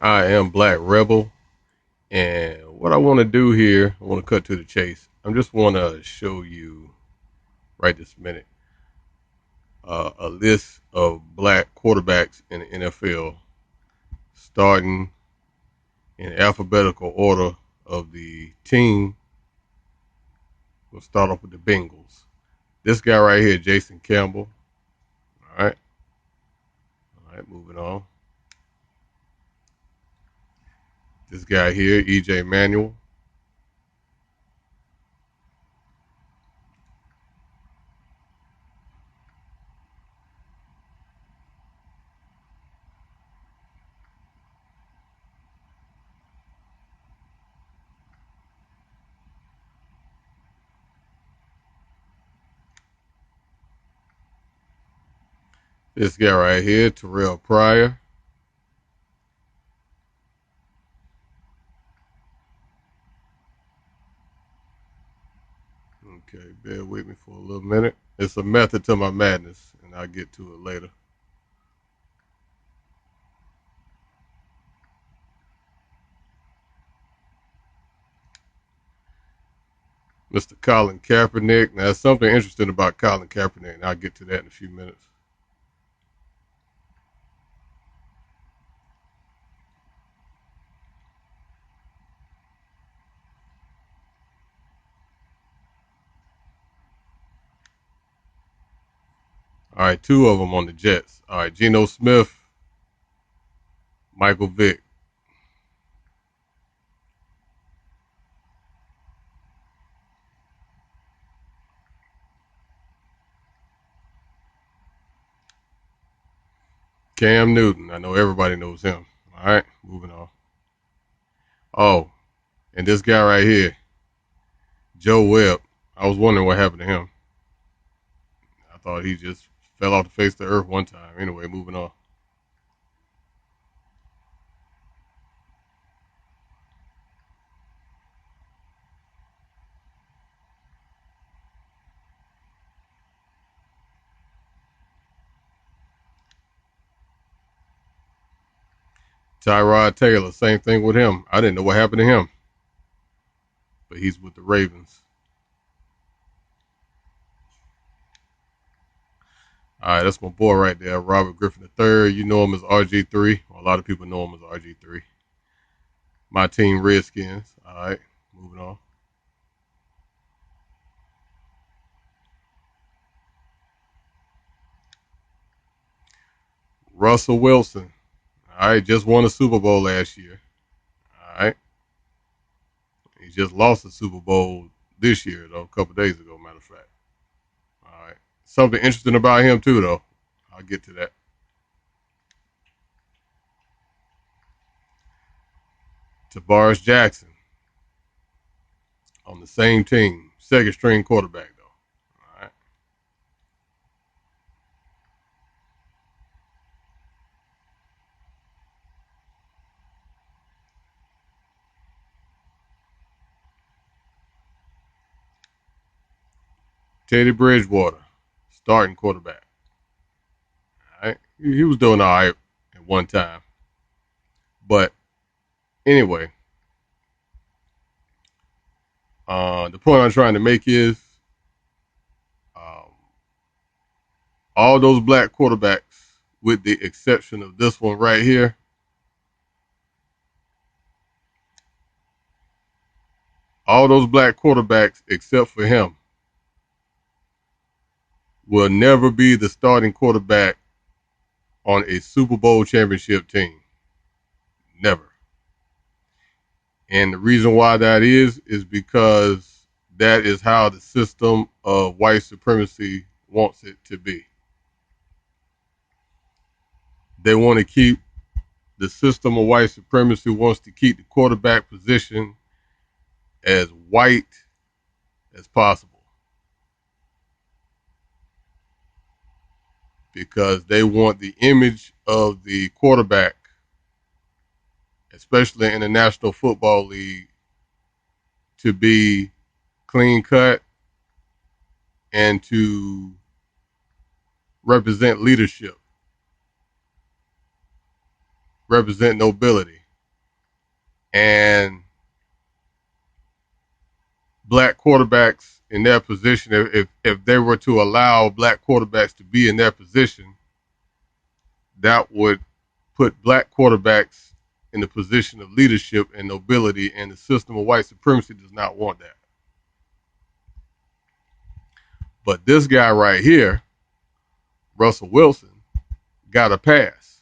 I am Black Rebel, and what I want to do here, I want to cut to the chase. I just want to show you right this minute a list of black quarterbacks in the NFL, starting in alphabetical order of the team. We'll start off with the Bengals. This guy right here, Jason Campbell. All right, moving on. This guy here, EJ Manuel. This guy right here, Terrell Pryor. Okay, bear with me for a little minute. It's a method to my madness, and I'll get to it later. Mr. Colin Kaepernick. Now, there's something interesting about Colin Kaepernick, and I'll get to that in a few minutes. All right, two of them on the Jets. All right, Geno Smith, Michael Vick. Cam Newton. I know everybody knows him. All right, moving on. Oh, and this guy right here, Joe Webb. I was wondering what happened to him. I thought he just fell off the face of the earth one time. Anyway, moving on. Tyrod Taylor, same thing with him. I didn't know what happened to him, but he's with the Ravens. All right, that's my boy right there, Robert Griffin III. You know him as RG3. Well, a lot of people know him as RG3. My team, Redskins. All right, moving on. Russell Wilson. All right, just won a Super Bowl last year. All right, he just lost the Super Bowl this year, though, a couple days ago, matter of fact. All right, something interesting about him, too, though. I'll get to that. Tavares Jackson on the same team, second string quarterback, though. All right. Teddy Bridgewater, starting quarterback. All right, he was doing all right at one time, but anyway, the point I'm trying to make is um, all those black quarterbacks, with the exception of this one right here, all those black quarterbacks except for him will never be the starting quarterback on a Super Bowl championship team. Never. And the reason why that is because that is how the system of white supremacy wants it to be. They want to keep the system of white supremacy wants to keep the quarterback position as white as possible because they want the image of the quarterback, especially in the National Football League, to be clean cut and to represent leadership, represent nobility. And black quarterbacks in their position, if they were to allow black quarterbacks to be in their position, that would put black quarterbacks in the position of leadership and nobility, and the system of white supremacy does not want that. But this guy right here, Russell Wilson, got a pass.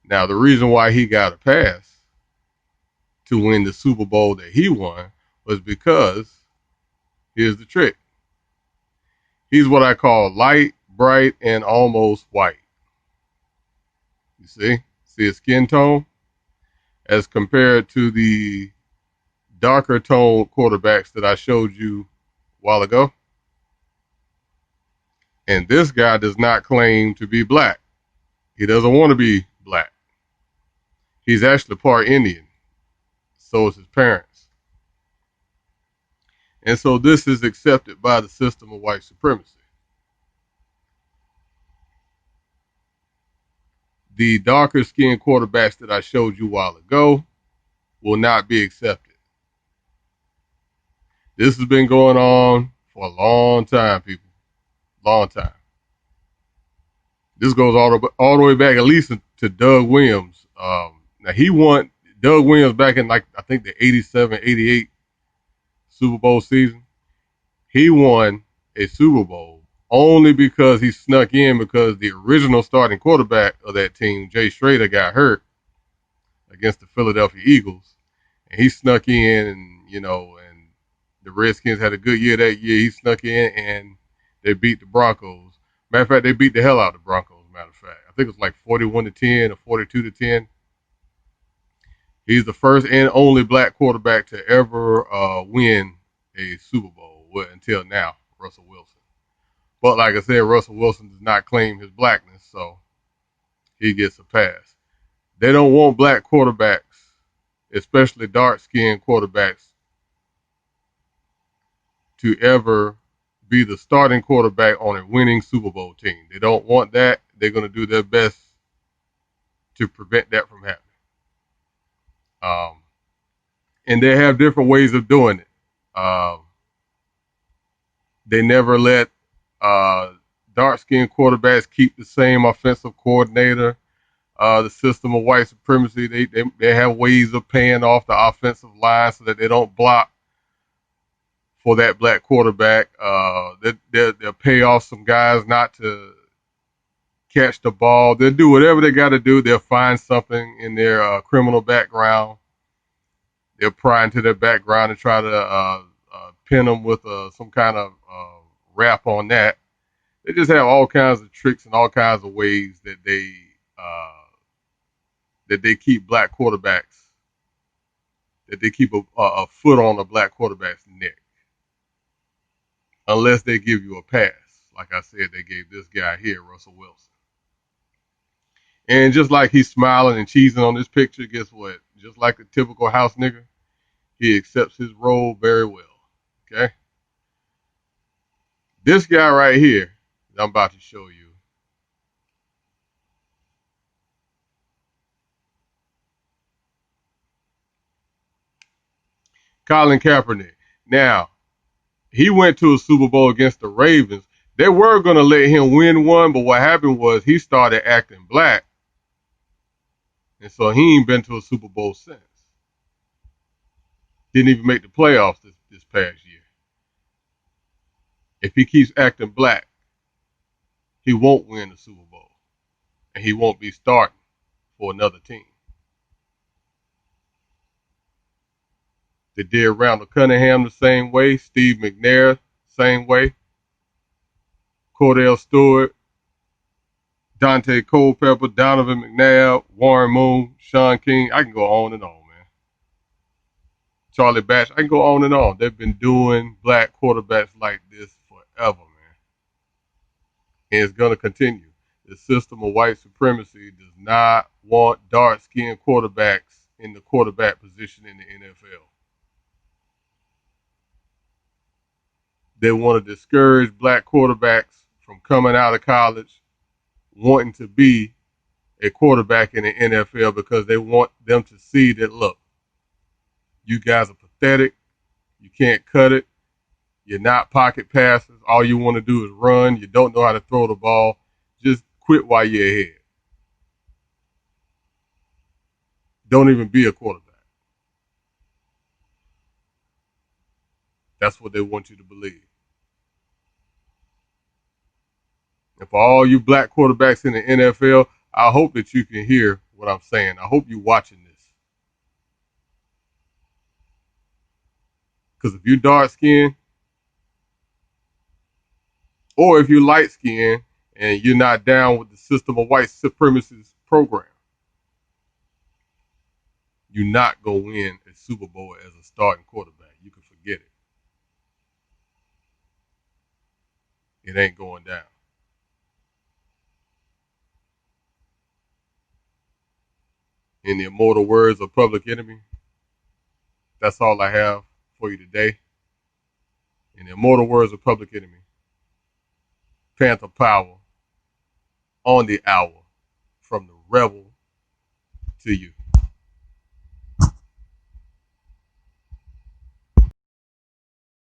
Now, the reason why he got a pass to win the Super Bowl that he won was because, here's the trick, he's what I call light, bright, and almost white. You see his skin tone as compared to the darker tone quarterbacks that I showed you a while ago. And this guy does not claim to be black. He doesn't want to be black. He's actually part Indian. So is his parents. And so this is accepted by the system of white supremacy. The darker skinned quarterbacks that I showed you a while ago will not be accepted. This has been going on for a long time, people. Long time. This goes all the way back at least to Doug Williams. Now he won Doug Williams back in I think the 87, 88 Super Bowl season. He won a Super Bowl only because he snuck in because the original starting quarterback of that team, Jay Schrader, got hurt against the Philadelphia Eagles. And he snuck in and the Redskins had a good year that year. He snuck in and they beat the Broncos. Matter of fact, they beat the hell out of the Broncos, matter of fact. I think it was like 41-10 or 42-10. He's the first and only black quarterback to ever win a Super Bowl until now, Russell Wilson. But like I said, Russell Wilson does not claim his blackness, so he gets a pass. They don't want black quarterbacks, especially dark-skinned quarterbacks, to ever be the starting quarterback on a winning Super Bowl team. They don't want that. They're going to do their best to prevent that from happening. And they have different ways of doing it. They never let dark-skinned quarterbacks keep the same offensive coordinator. The system of white supremacy, they have ways of paying off the offensive line so that they don't block for that black quarterback. They'll pay off some guys not to catch the ball. They'll do whatever they got to do. They'll find something in their criminal background. They'll pry into their background and try to pin them with some kind of rap on that. They just have all kinds of tricks and all kinds of ways that they keep black quarterbacks, that they keep a foot on a black quarterback's neck. Unless they give you a pass. Like I said, they gave this guy here, Russell Wilson. And just like he's smiling and cheesing on this picture, guess what? Just like a typical house nigga, he accepts his role very well. Okay? This guy right here that I'm about to show you, Colin Kaepernick. Now, he went to a Super Bowl against the Ravens. They were going to let him win one, but what happened was he started acting black. And so he ain't been to a Super Bowl since. Didn't even make the playoffs this past year. If he keeps acting black, he won't win the Super Bowl. And he won't be starting for another team. They did Randall Cunningham the same way. Steve McNair, same way. Cordell Stewart, Dante Culpepper, Donovan McNabb, Warren Moon, Sean King. I can go on and on, man. Charlie Batch. I can go on and on. They've been doing black quarterbacks like this forever, man. And it's going to continue. The system of white supremacy does not want dark-skinned quarterbacks in the quarterback position in the NFL. They want to discourage black quarterbacks from coming out of college wanting to be a quarterback in the NFL because they want them to see that, look, you guys are pathetic. You can't cut it. You're not pocket passers. All you want to do is run. You don't know how to throw the ball. Just quit while you're ahead. Don't even be a quarterback. That's what they want you to believe. And for all you black quarterbacks in the NFL, I hope that you can hear what I'm saying. I hope you're watching this. Because if you're dark skinned or if you're light skinned and you're not down with the system of white supremacist program, you're not going to win a Super Bowl as a starting quarterback. You can forget it. It ain't going down. In the immortal words of Public Enemy, that's all I have for you today. In the immortal words of Public Enemy, Panther Power on the hour from the rebel to you.